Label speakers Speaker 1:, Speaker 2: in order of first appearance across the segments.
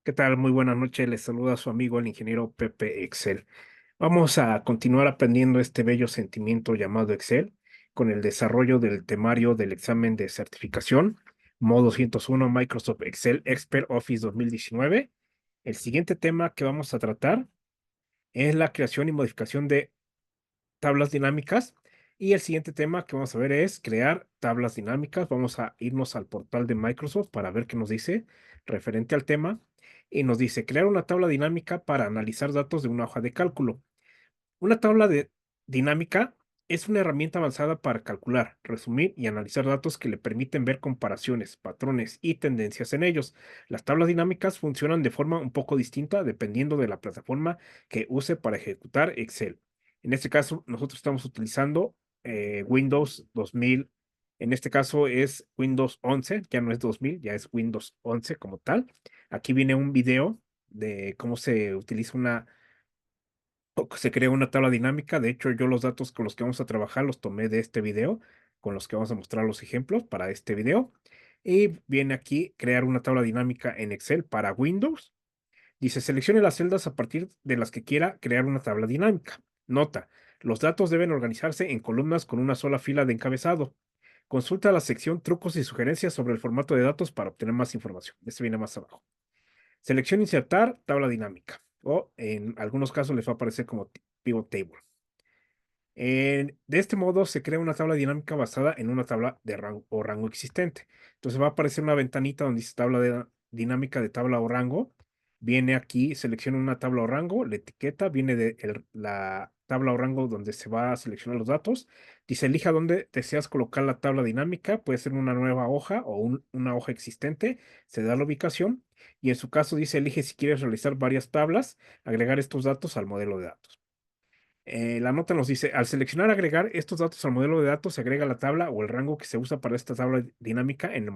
Speaker 1: ¿Qué tal? Muy buenas noches. Les saluda su amigo el ingeniero Pepe Excel. Vamos a continuar aprendiendo este bello sentimiento llamado Excel con el desarrollo del temario del examen de certificación, modo 101 Microsoft Excel Expert Office 2019. El siguiente tema que vamos a tratar es la creación y modificación de tablas dinámicas. Y el siguiente tema que vamos a ver es crear tablas dinámicas. Vamos a irnos al portal de Microsoft para ver qué nos dice referente al tema. Y nos dice crear una tabla dinámica para analizar datos de una hoja de cálculo. Una dinámica es una herramienta avanzada para calcular, resumir y analizar datos que le permiten ver comparaciones, patrones y tendencias en ellos. Las tablas dinámicas funcionan de forma un poco distinta dependiendo de la plataforma que use para ejecutar Excel. En este caso, nosotros estamos utilizando Windows 2000. En este caso es Windows 11, ya no es 2000, ya es Windows 11 como tal. Aquí viene un video de cómo se utiliza o que se crea una tabla dinámica. De hecho, yo los datos con los que vamos a trabajar los tomé de este video, con los que vamos a mostrar los ejemplos para este video. Y viene aquí crear una tabla dinámica en Excel para Windows. Dice, seleccione las celdas a partir de las que quiera crear una tabla dinámica. Nota, los datos deben organizarse en columnas con una sola fila de encabezado. Consulta la sección trucos y sugerencias sobre el formato de datos para obtener más información. Este viene más abajo. Selección insertar, tabla dinámica. O en algunos casos les va a aparecer como pivot table. De este modo se crea una tabla dinámica basada en una tabla de rango o rango existente. Entonces va a aparecer una ventanita donde dice dinámica de tabla o rango. Viene aquí, selecciona una tabla o rango, la etiqueta viene de la tabla o rango donde se va a seleccionar los datos. Dice, elija dónde deseas colocar la tabla dinámica. Puede ser una nueva hoja o una hoja existente. Se da la ubicación. Y en su caso dice, elige si quieres realizar varias tablas, agregar estos datos al modelo de datos. La nota nos dice, al seleccionar agregar estos datos al modelo de datos, se agrega la tabla o el rango que se usa para esta tabla dinámica en el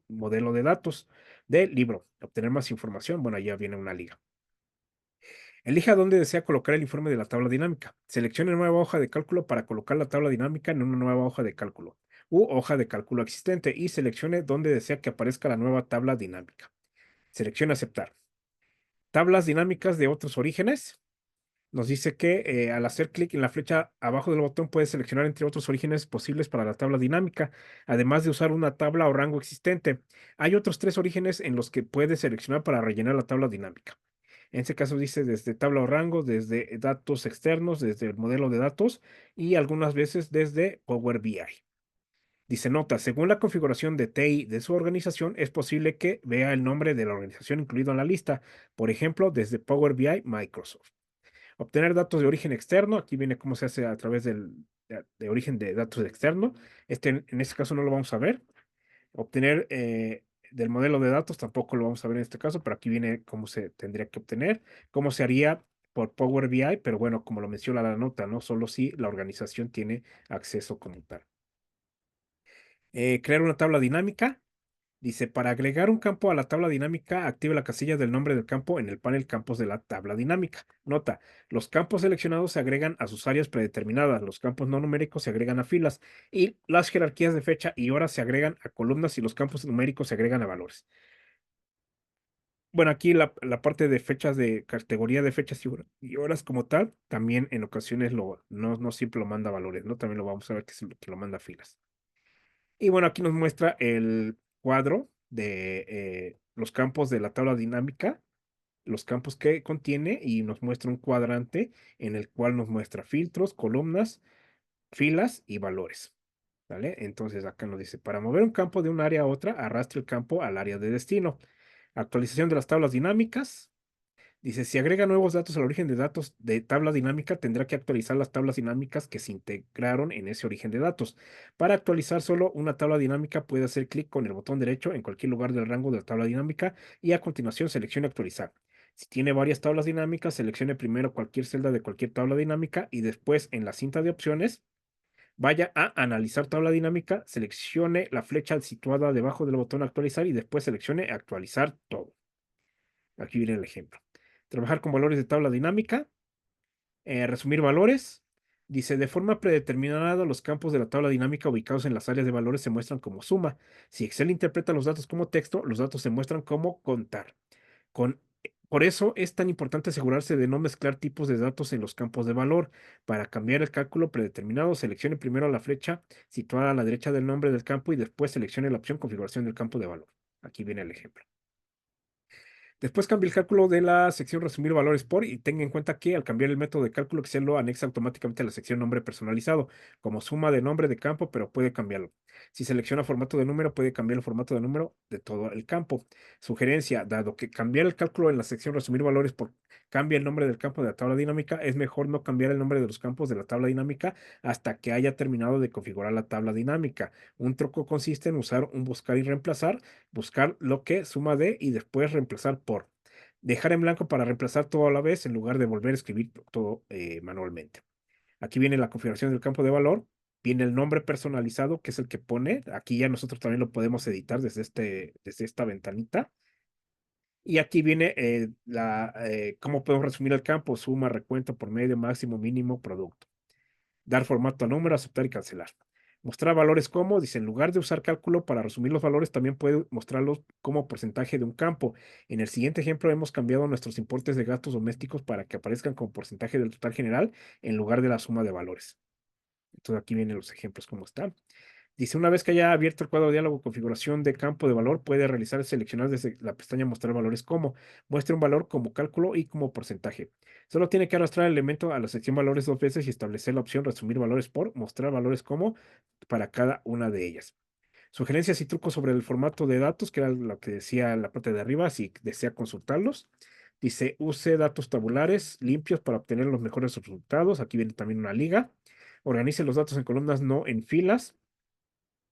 Speaker 1: modelo de datos del libro. Obtener más información, bueno, ya viene una liga. Elija dónde desea colocar el informe de la tabla dinámica. Seleccione nueva hoja de cálculo para colocar la tabla dinámica en una nueva hoja de cálculo u hoja de cálculo existente y seleccione dónde desea que aparezca la nueva tabla dinámica. Seleccione aceptar. Tablas dinámicas de otros orígenes. Nos dice que al hacer clic en la flecha abajo del botón puedes seleccionar entre otros orígenes posibles para la tabla dinámica, además de usar una tabla o rango existente. Hay otros tres orígenes en los que puedes seleccionar para rellenar la tabla dinámica. En este caso dice desde tabla o rango, desde datos externos, desde el modelo de datos y algunas veces desde Power BI. Dice nota, según la configuración de TI de su organización, es posible que vea el nombre de la organización incluido en la lista, por ejemplo, desde Power BI Microsoft. Obtener datos de origen externo. Aquí viene cómo se hace a través de origen de datos externo. En este caso no lo vamos a ver. Obtener del modelo de datos tampoco lo vamos a ver en este caso, pero aquí viene cómo se tendría que obtener, cómo se haría por Power BI, pero bueno, como lo menciona la nota, ¿no? Solo si la organización tiene acceso como tal. Crear una tabla dinámica. Dice, para agregar un campo a la tabla dinámica, active la casilla del nombre del campo en el panel Campos de la tabla dinámica. Nota, los campos seleccionados se agregan a sus áreas predeterminadas, los campos no numéricos se agregan a filas y las jerarquías de fecha y hora se agregan a columnas y los campos numéricos se agregan a valores. Bueno, aquí la parte de fechas de categoría de fechas y horas como tal, también en ocasiones no siempre lo manda a valores, ¿no? También lo vamos a ver que lo manda a filas. Y bueno, aquí nos muestra el cuadro de los campos de la tabla dinámica, los campos que contiene y nos muestra un cuadrante en el cual nos muestra filtros, columnas, filas y valores. ¿Vale? Entonces acá nos dice, para mover un campo de un área a otra, arrastre el campo al área de destino. Actualización de las tablas dinámicas. Dice, si agrega nuevos datos al origen de datos de tabla dinámica, tendrá que actualizar las tablas dinámicas que se integraron en ese origen de datos. Para actualizar solo una tabla dinámica, puede hacer clic con el botón derecho en cualquier lugar del rango de la tabla dinámica y a continuación seleccione actualizar. Si tiene varias tablas dinámicas, seleccione primero cualquier celda de cualquier tabla dinámica y después en la cinta de opciones, vaya a analizar tabla dinámica, seleccione la flecha situada debajo del botón actualizar y después seleccione actualizar todo. Aquí viene el ejemplo. Trabajar con valores de tabla dinámica. Resumir valores. Dice, de forma predeterminada, los campos de la tabla dinámica ubicados en las áreas de valores se muestran como suma. Si Excel interpreta los datos como texto, los datos se muestran como contar. Con Por eso es tan importante asegurarse de no mezclar tipos de datos en los campos de valor. Para cambiar el cálculo predeterminado, seleccione primero la flecha situada a la derecha del nombre del campo y después seleccione la opción configuración del campo de valor. Aquí viene el ejemplo. Después cambie el cálculo de la sección resumir valores por y tenga en cuenta que al cambiar el método de cálculo Excel lo anexa automáticamente a la sección nombre personalizado como suma de nombre de campo, pero puede cambiarlo. Si selecciona formato de número, puede cambiar el formato de número de todo el campo. Sugerencia, dado que cambiar el cálculo en la sección resumir valores por cambia el nombre del campo de la tabla dinámica, es mejor no cambiar el nombre de los campos de la tabla dinámica hasta que haya terminado de configurar la tabla dinámica. Un truco consiste en usar un buscar y reemplazar, buscar lo que suma de y después reemplazar por. Dejar en blanco para reemplazar todo a la vez en lugar de volver a escribir todo manualmente. Aquí viene la configuración del campo de valor. Viene el nombre personalizado, que es el que pone. Aquí ya nosotros también lo podemos editar desde esta ventanita. Y aquí viene cómo podemos resumir el campo, suma, recuento, por medio, máximo, mínimo, producto. Dar formato a número, aceptar y cancelar. Mostrar valores como, dice, en lugar de usar cálculo para resumir los valores, también puede mostrarlos como porcentaje de un campo. En el siguiente ejemplo hemos cambiado nuestros importes de gastos domésticos para que aparezcan como porcentaje del total general en lugar de la suma de valores. Entonces aquí vienen los ejemplos como están. Dice, una vez que haya abierto el cuadro de diálogo configuración de campo de valor, puede realizar seleccionar desde la pestaña mostrar valores como, muestre un valor como cálculo y como porcentaje. Solo tiene que arrastrar el elemento a la sección valores dos veces y establecer la opción resumir valores por, mostrar valores como para cada una de ellas. Sugerencias y trucos sobre el formato de datos, que era lo que decía en la parte de arriba, si desea consultarlos. Dice, use datos tabulares limpios para obtener los mejores resultados. Aquí viene también una liga. Organice los datos en columnas, no en filas.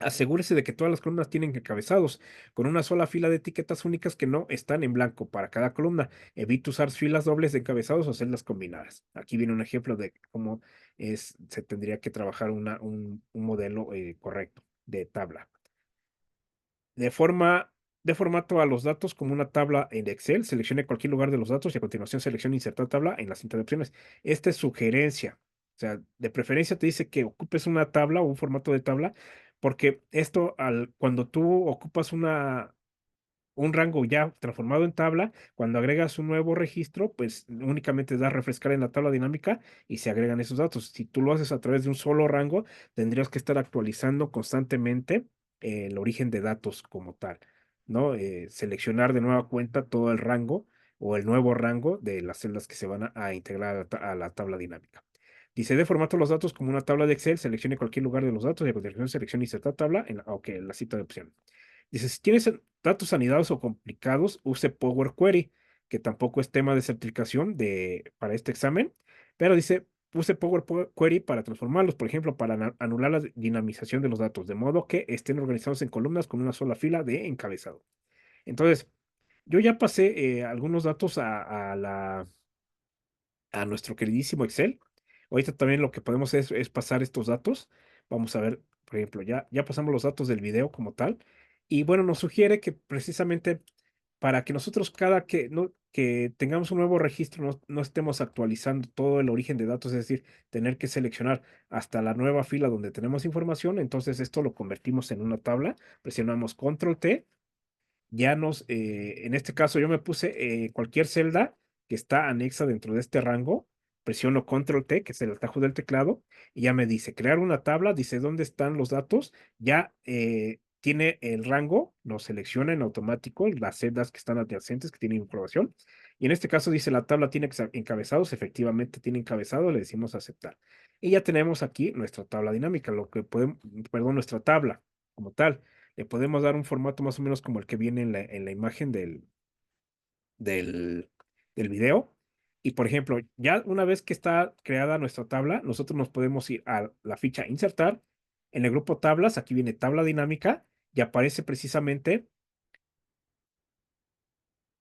Speaker 1: Asegúrese de que todas las columnas tienen encabezados, con una sola fila de etiquetas únicas que no están en blanco para cada columna. Evite usar filas dobles de encabezados o celdas combinadas. Aquí viene un ejemplo de cómo se tendría que trabajar un modelo correcto de tabla. De formato a los datos como una tabla en Excel, seleccione cualquier lugar de los datos y a continuación seleccione insertar tabla en la cinta de opciones. Esta es sugerencia. O sea, de preferencia te dice que ocupes una tabla o un formato de tabla, porque esto, cuando tú ocupas un rango ya transformado en tabla, cuando agregas un nuevo registro, pues únicamente das refrescar en la tabla dinámica y se agregan esos datos. Si tú lo haces a través de un solo rango, tendrías que estar actualizando constantemente el origen de datos como tal, ¿no? Seleccionar de nueva cuenta todo el rango o el nuevo rango de las celdas que se van a integrar a la tabla dinámica. Dice de formato los datos como una tabla de Excel, seleccione cualquier lugar de los datos y a continuación seleccione insertar tabla en la cita de opción. Dice, si tienes datos anidados o complicados, use Power Query, que tampoco es tema de certificación para este examen, pero dice, use Power Query para transformarlos, por ejemplo, para anular la dinamización de los datos, de modo que estén organizados en columnas con una sola fila de encabezado. Entonces, yo ya pasé algunos datos a nuestro queridísimo Excel. Ahorita también lo que podemos es pasar estos datos. Vamos a ver, por ejemplo, ya pasamos los datos del video como tal. Y bueno, nos sugiere que precisamente para que nosotros que tengamos un nuevo registro no estemos actualizando todo el origen de datos, es decir, tener que seleccionar hasta la nueva fila donde tenemos información. Entonces esto lo convertimos en una tabla. Presionamos Control T en este caso yo me puse cualquier celda que está anexa dentro de este rango, presiono Control T, que es el atajo del teclado, y ya me dice crear una tabla, dice dónde están los datos, ya tiene el rango, lo selecciona en automático, las celdas que están adyacentes, que tienen información, y en este caso dice la tabla tiene encabezados, efectivamente tiene encabezado, le decimos aceptar. Y ya tenemos aquí nuestra tabla dinámica, perdón, nuestra tabla como tal. Le podemos dar un formato más o menos como el que viene en la imagen del, del video. Y por ejemplo, ya una vez que está creada nuestra tabla, nosotros nos podemos ir a la ficha insertar. En el grupo tablas, aquí viene tabla dinámica y aparece precisamente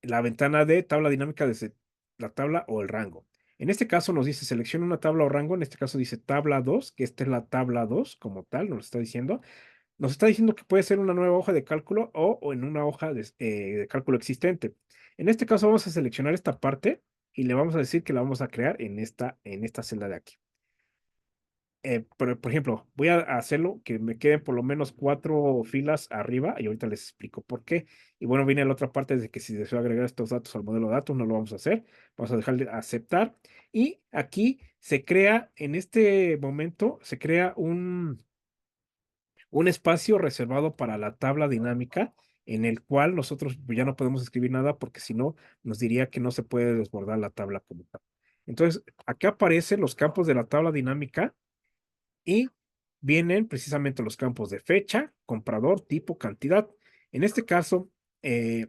Speaker 1: la ventana de tabla dinámica desde la tabla o el rango. En este caso nos dice selecciona una tabla o rango, en este caso dice tabla 2, que esta es la tabla 2 como tal, nos está diciendo. Nos está diciendo que puede ser una nueva hoja de cálculo o en una hoja de cálculo existente. En este caso vamos a seleccionar esta parte y le vamos a decir que la vamos a crear en esta celda de aquí. pero, por ejemplo, voy a hacerlo que me queden por lo menos 4 filas arriba y ahorita les explico por qué. Y bueno, viene la otra parte de que si deseo agregar estos datos al modelo de datos, no lo vamos a hacer. Vamos a dejarle aceptar. Y aquí se crea, en este momento, se crea un espacio reservado para la tabla dinámica en el cual nosotros ya no podemos escribir nada porque si no, nos diría que no se puede desbordar la tabla como tal. Entonces, acá aparecen los campos de la tabla dinámica y vienen precisamente los campos de fecha, comprador, tipo, cantidad. En este caso, eh,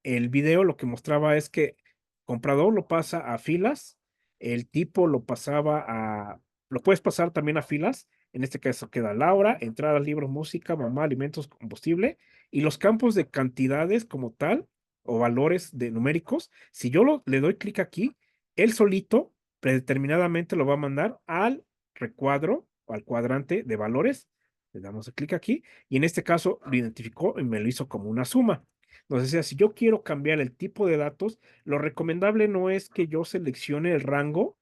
Speaker 1: el video lo que mostraba es que comprador lo pasa a filas, el tipo lo pasaba lo puedes pasar también a filas. En este caso queda Laura, entrada, libros, música, mamá, alimentos, combustible, y los campos de cantidades como tal o valores de numéricos. Si yo le doy clic aquí, él solito predeterminadamente lo va a mandar al recuadro o al cuadrante de valores. Le damos clic aquí y en este caso lo identificó y me lo hizo como una suma. Entonces, si yo quiero cambiar el tipo de datos, lo recomendable no es que yo seleccione el rango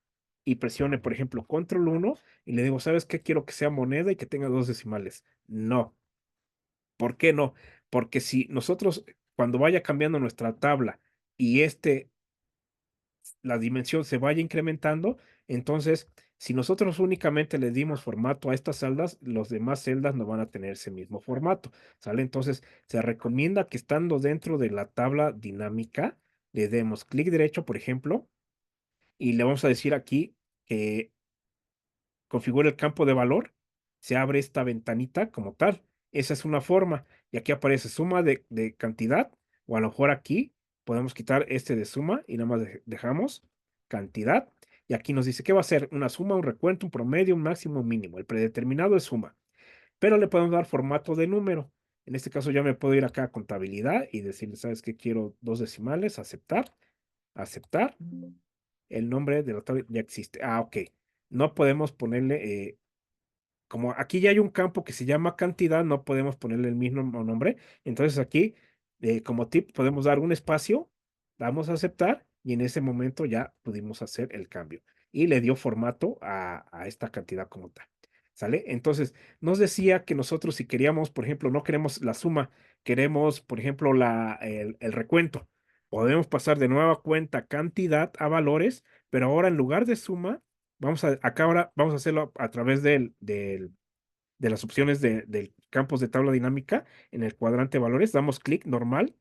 Speaker 1: y presione, por ejemplo, control 1 y le digo, ¿sabes qué? Quiero que sea moneda y que tenga 2 decimales. No. ¿Por qué no? Porque si nosotros, cuando vaya cambiando nuestra tabla y la dimensión se vaya incrementando, entonces, si nosotros únicamente le dimos formato a estas celdas, los demás celdas no van a tener ese mismo formato, ¿sale? Entonces, se recomienda que estando dentro de la tabla dinámica, le demos clic derecho, por ejemplo, y le vamos a decir aquí que configura el campo de valor, se abre esta ventanita como tal. Esa es una forma. Y aquí aparece suma de cantidad, o a lo mejor aquí podemos quitar este de suma y nada más dejamos cantidad. Y aquí nos dice que va a ser una suma, un recuento, un promedio, un máximo, un mínimo. El predeterminado es suma, pero le podemos dar formato de número. En este caso ya me puedo ir acá a contabilidad y decirle, ¿sabes qué? Quiero 2 decimales, aceptar, aceptar. El nombre de la tabla ya existe. Ah, ok. No podemos ponerle como aquí ya hay un campo que se llama cantidad, no podemos ponerle el mismo nombre. Entonces aquí, como tip, podemos dar un espacio, damos a aceptar y en ese momento ya pudimos hacer el cambio. Y le dio formato a esta cantidad como tal. ¿Sale? Entonces, nos decía que nosotros si queríamos, por ejemplo, no queremos la suma, queremos, por ejemplo, el recuento. Podemos pasar de nueva cuenta cantidad a valores, pero ahora en lugar de suma, acá ahora vamos a hacerlo a través de las opciones del campos de tabla dinámica en el cuadrante de valores, damos clic normal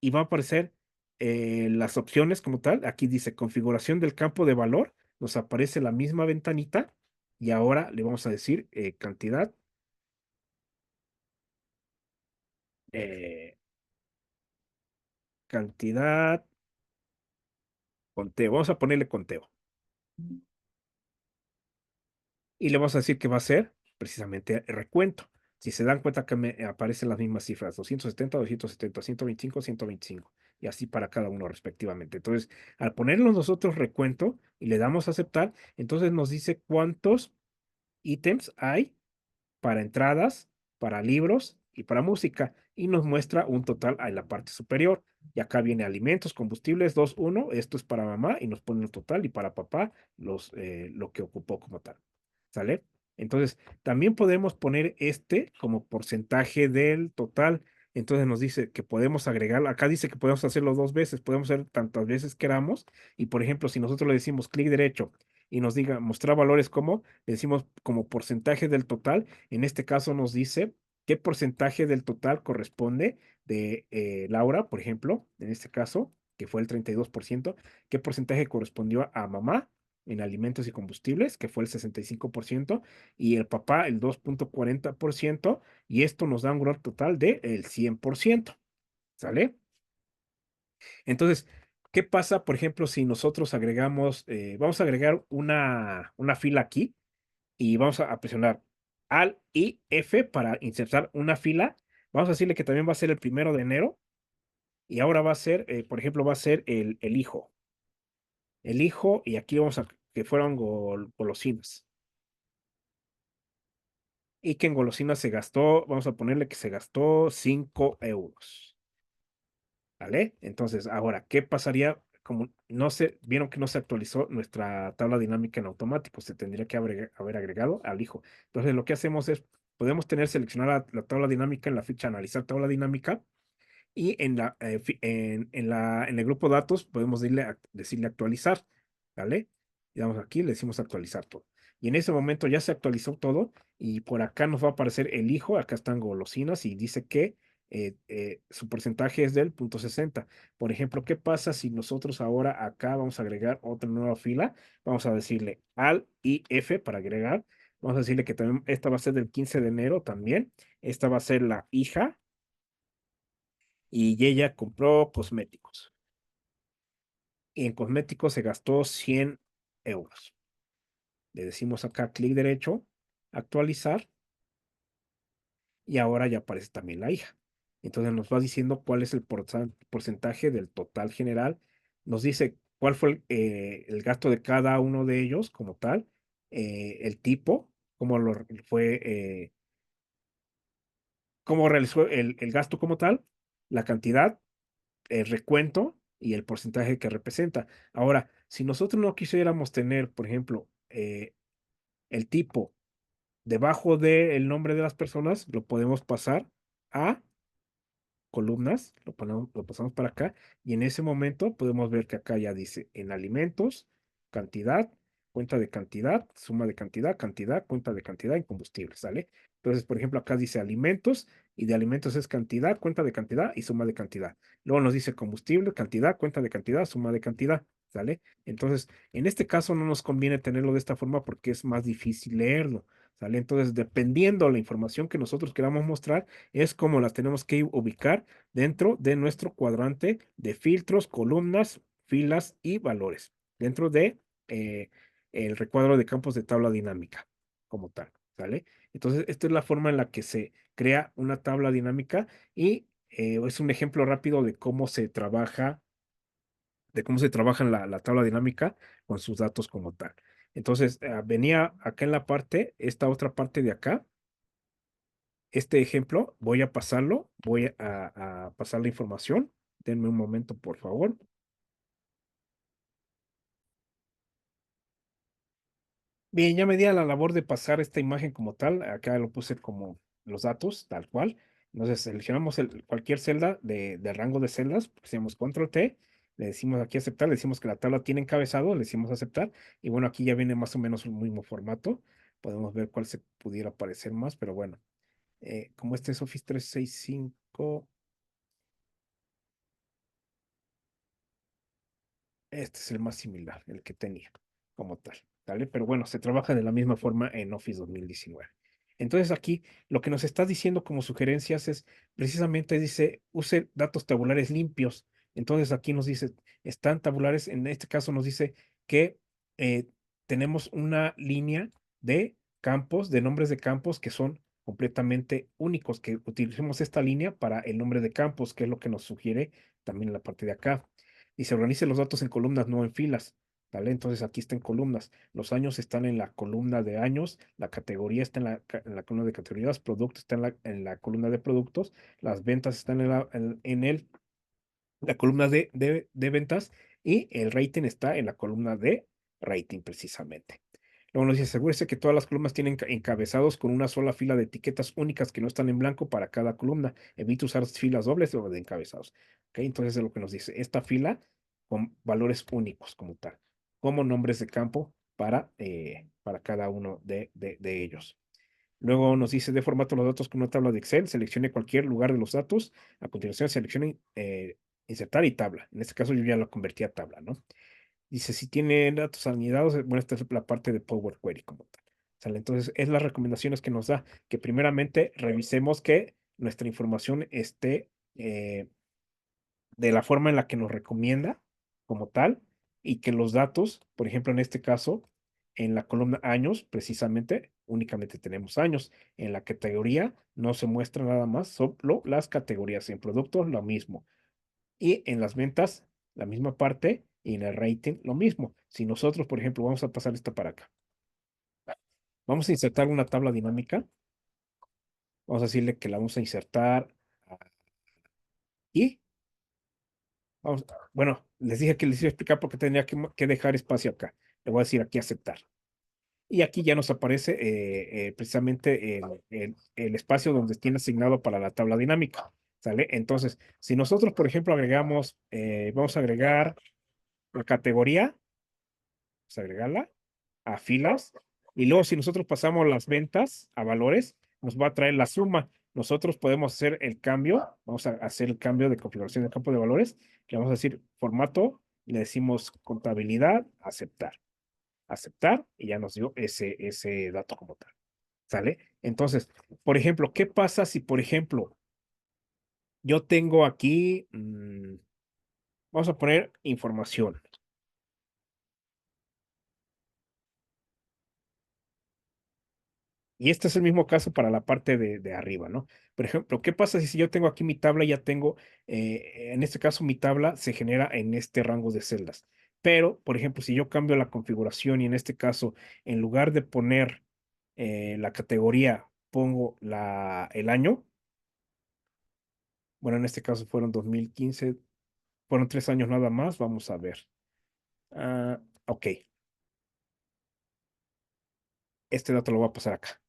Speaker 1: y va a aparecer las opciones como tal. Aquí dice configuración del campo de valor, nos aparece la misma ventanita y ahora le vamos a decir cantidad, eh, cantidad, conteo. Vamos a ponerle conteo. Y le vamos a decir que va a ser precisamente el recuento. Si se dan cuenta que me aparecen las mismas cifras, 270, 270, 125, 125, y así para cada uno respectivamente. Entonces, al ponerlo nosotros recuento y le damos a aceptar, entonces nos dice cuántos ítems hay para entradas, para libros y para música, y nos muestra un total en la parte superior. Y acá viene alimentos, combustibles, 2, 1, esto es para mamá y nos pone el total y para papá lo que ocupó como tal. ¿Sale? Entonces, también podemos poner este como porcentaje del total. Entonces nos dice que podemos agregar, acá dice que podemos hacerlo 2 veces, podemos hacer tantas veces queramos. Y por ejemplo, si nosotros le decimos clic derecho y nos diga mostrar valores como, le decimos como porcentaje del total, en este caso nos dice qué porcentaje del total corresponde de Laura, por ejemplo, en este caso, que fue el 32%, qué porcentaje correspondió a mamá en alimentos y combustibles, que fue el 65%, y el papá el 2,40%, y esto nos da un valor total de el 100%, ¿sale? Entonces, ¿qué pasa, por ejemplo, si nosotros agregamos, vamos a agregar una fila aquí y vamos a presionar Alt y F para insertar una fila? Vamos a decirle que también va a ser el 1 de enero y ahora va a ser, por ejemplo, va a ser el hijo. El hijo, y aquí vamos a que fueron golosinas. Y que en golosinas se gastó, vamos a ponerle que se gastó 5 euros. ¿Vale? Entonces, ahora, ¿qué pasaría como no se, vieron que no se actualizó nuestra tabla dinámica en automático, se tendría que haber agregado al hijo. Entonces, lo que hacemos es, podemos tener seleccionada la tabla dinámica en la ficha analizar tabla dinámica y en el grupo datos podemos decirle actualizar, ¿vale? Y damos aquí, le decimos actualizar todo. Y en ese momento ya se actualizó todo y por acá nos va a aparecer el hijo, acá están golosinas y dice que su porcentaje es del 0.60. Por ejemplo, ¿qué pasa si nosotros ahora acá vamos a agregar otra nueva fila? Vamos a decirle al IF para agregar. Vamos a decirle que también esta va a ser del 15 de enero también. Esta va a ser la hija y ella compró cosméticos. Y en cosméticos se gastó 100 euros. Le decimos acá clic derecho, actualizar, y ahora ya aparece también la hija. Entonces nos va diciendo cuál es el porcentaje del total general. Nos dice cuál fue el gasto de cada uno de ellos como tal, el tipo, cómo realizó el gasto como tal, la cantidad, el recuento y el porcentaje que representa. Ahora, si nosotros no quisiéramos tener, por ejemplo, el tipo debajo del nombre de las personas, lo podemos pasar a columnas, lo pasamos para acá y en ese momento podemos ver que acá ya dice en alimentos, cantidad, cuenta de cantidad, suma de cantidad, cantidad, cuenta de cantidad en combustible, ¿sale? Entonces, por ejemplo, acá dice alimentos y de alimentos es cantidad, cuenta de cantidad y suma de cantidad. Luego nos dice combustible, cantidad, cuenta de cantidad, suma de cantidad, ¿sale? Entonces, en este caso no nos conviene tenerlo de esta forma porque es más difícil leerlo, ¿sale? Entonces, dependiendo la información que nosotros queramos mostrar, es como las tenemos que ubicar dentro de nuestro cuadrante de filtros, columnas, filas y valores, dentro de el recuadro de campos de tabla dinámica como tal, ¿sale? Entonces, esta es la forma en la que se crea una tabla dinámica y es un ejemplo rápido de cómo se trabaja en la tabla dinámica con sus datos como tal. Entonces, venía acá en la parte, esta otra parte de acá, este ejemplo, voy a pasarlo, voy a pasar la información. Denme un momento, por favor. Bien, ya me di a la labor de pasar esta imagen como tal. Acá lo puse como los datos, tal cual. Entonces, seleccionamos cualquier celda de rango de celdas, hacemos control T, le decimos aquí aceptar, le decimos que la tabla tiene encabezado, le decimos aceptar. Y bueno, aquí ya viene más o menos un mismo formato. Podemos ver cuál se pudiera parecer más, pero bueno, como este es Office 365. Este es el más similar, el que tenía como tal, ¿vale? Pero bueno, se trabaja de la misma forma en Office 2019. Entonces aquí lo que nos está diciendo como sugerencias es precisamente dice, use datos tabulares limpios. Entonces aquí nos dice, están tabulares, en este caso nos dice que tenemos una línea de campos, de nombres de campos que son completamente únicos, que utilicemos esta línea para el nombre de campos, que es lo que nos sugiere también en la parte de acá y se organicen los datos en columnas, no en filas. ¿Vale? Entonces aquí está en columnas. Los años están en la columna de años, la categoría está en la columna de categorías, producto está en la columna de productos, las ventas están la columna de ventas y el rating está en la columna de rating precisamente. Luego nos dice, asegúrese que todas las columnas tienen encabezados con una sola fila de etiquetas únicas que no están en blanco para cada columna. Evite usar filas dobles o de encabezados. ¿Ok? Entonces es lo que nos dice. Esta fila con valores únicos como tal, como nombres de campo para cada uno de ellos. Luego nos dice de formato los datos con una tabla de Excel. Seleccione cualquier lugar de los datos. A continuación seleccione insertar y tabla. En este caso yo ya lo convertí a tabla, ¿no? Dice, si tiene datos anidados, bueno, esta es la parte de Power Query como tal. ¿Sale? Entonces, es las recomendaciones que nos da, que primeramente revisemos que nuestra información esté de la forma en la que nos recomienda como tal y que los datos, por ejemplo, en este caso, en la columna años, precisamente, únicamente tenemos años. En la categoría no se muestra nada más, solo las categorías. En productos, lo mismo. Y en las ventas, la misma parte, y en el rating, lo mismo. Si nosotros, por ejemplo, vamos a pasar esto para acá, vamos a insertar una tabla dinámica, vamos a decirle que la vamos a insertar aquí, Bueno, les dije que les iba a explicar por qué tenía que dejar espacio acá. Le voy a decir aquí aceptar. Y aquí ya nos aparece precisamente el espacio donde tiene asignado para la tabla dinámica. ¿Sale? Entonces, si nosotros, por ejemplo, agregamos, vamos a agregar la categoría, vamos a agregarla a filas, y luego si nosotros pasamos las ventas a valores, nos va a traer la suma. Nosotros podemos hacer el cambio, vamos a hacer el cambio de configuración del campo de valores, le vamos a decir formato, le decimos contabilidad, aceptar, y ya nos dio ese dato como tal. ¿Sale? Entonces, por ejemplo, ¿qué pasa si, por ejemplo, yo tengo aquí, vamos a poner información? Y este es el mismo caso para la parte de arriba, ¿no? Por ejemplo, ¿qué pasa si yo tengo aquí mi tabla, ya tengo, en este caso mi tabla se genera en este rango de celdas? Pero, por ejemplo, si yo cambio la configuración y en este caso, en lugar de poner la categoría, pongo el año, bueno, en este caso fueron 2015, fueron 3 años nada más, vamos a ver. Ok, este dato lo voy a pasar acá.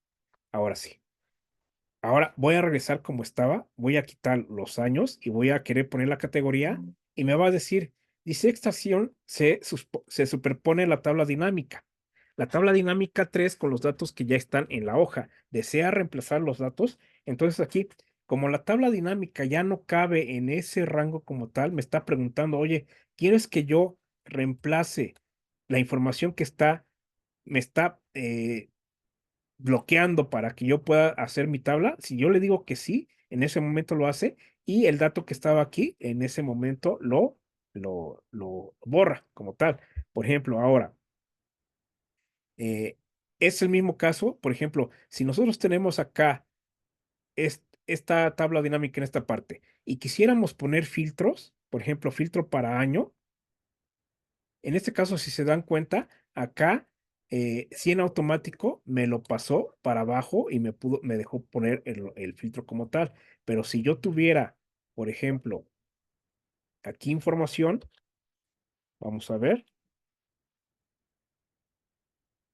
Speaker 1: Ahora sí. Ahora voy a regresar como estaba, voy a quitar los años y voy a querer poner la categoría y me va a decir, dice extracción se superpone la tabla dinámica. La tabla dinámica 3 con los datos que ya están en la hoja. ¿Desea reemplazar los datos? Entonces aquí, como la tabla dinámica ya no cabe en ese rango como tal, me está preguntando, oye, ¿quieres que yo reemplace la información que me está bloqueando para que yo pueda hacer mi tabla? Si yo le digo que sí, en ese momento lo hace y el dato que estaba aquí, en ese momento lo borra como tal. Por ejemplo, ahora, es el mismo caso, por ejemplo, si nosotros tenemos acá esta tabla dinámica en esta parte y quisiéramos poner filtros, por ejemplo, filtro para año, en este caso, si se dan cuenta, acá, sí en automático me lo pasó para abajo y me dejó poner el filtro como tal. Pero si yo tuviera, por ejemplo, aquí información, vamos a ver,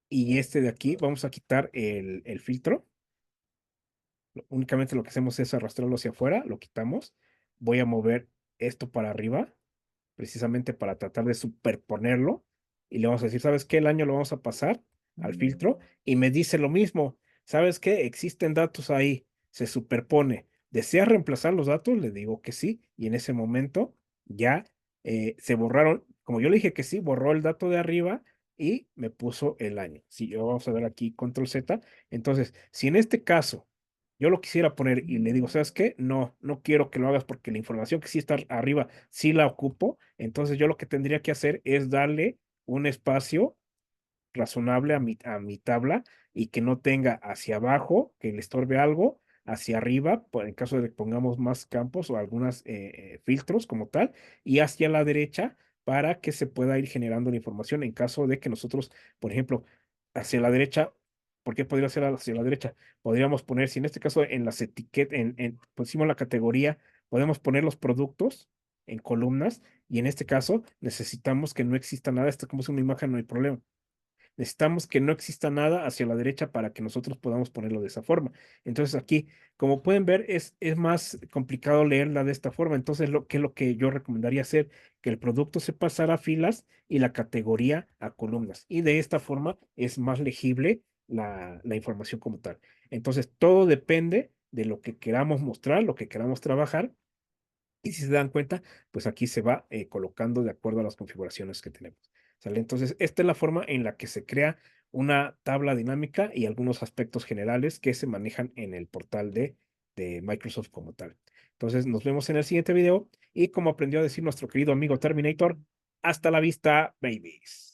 Speaker 1: y este de aquí, vamos a quitar el filtro. Únicamente lo que hacemos es arrastrarlo hacia afuera, lo quitamos. Voy a mover esto para arriba precisamente para tratar de superponerlo y le vamos a decir, ¿sabes qué? El año lo vamos a pasar al filtro y me dice lo mismo, ¿sabes qué? Existen datos ahí, se superpone. ¿Desea reemplazar los datos? Le digo que sí y en ese momento ya se borraron, como yo le dije que sí, borró el dato de arriba y me puso el año. Si yo vamos a ver aquí control Z, entonces, si en este caso yo lo quisiera poner y le digo, ¿sabes qué? No, no quiero que lo hagas porque la información que sí está arriba sí la ocupo. Entonces yo lo que tendría que hacer es darle un espacio razonable a mi tabla y que no tenga hacia abajo, que le estorbe algo, hacia arriba, en caso de que pongamos más campos o algunos filtros como tal, y hacia la derecha para que se pueda ir generando la información en caso de que nosotros, por ejemplo, hacia la derecha, ¿por qué podría ser hacia la derecha? Podríamos poner, si en este caso en las etiquetas, pusimos la categoría, podemos poner los productos en columnas y en este caso necesitamos que no exista nada, esto como es una imagen no hay problema. Necesitamos que no exista nada hacia la derecha para que nosotros podamos ponerlo de esa forma. Entonces aquí, como pueden ver, es más complicado leerla de esta forma. Entonces, ¿qué es lo que yo recomendaría hacer? Que el producto se pasara a filas y la categoría a columnas. Y de esta forma es más legible la información como tal. Entonces, todo depende de lo que queramos mostrar, lo que queramos trabajar. Y si se dan cuenta, pues aquí se va colocando de acuerdo a las configuraciones que tenemos. ¿Sale? Entonces, esta es la forma en la que se crea una tabla dinámica y algunos aspectos generales que se manejan en el portal de Microsoft como tal. Entonces, nos vemos en el siguiente video y como aprendió a decir nuestro querido amigo Terminator, hasta la vista, babies.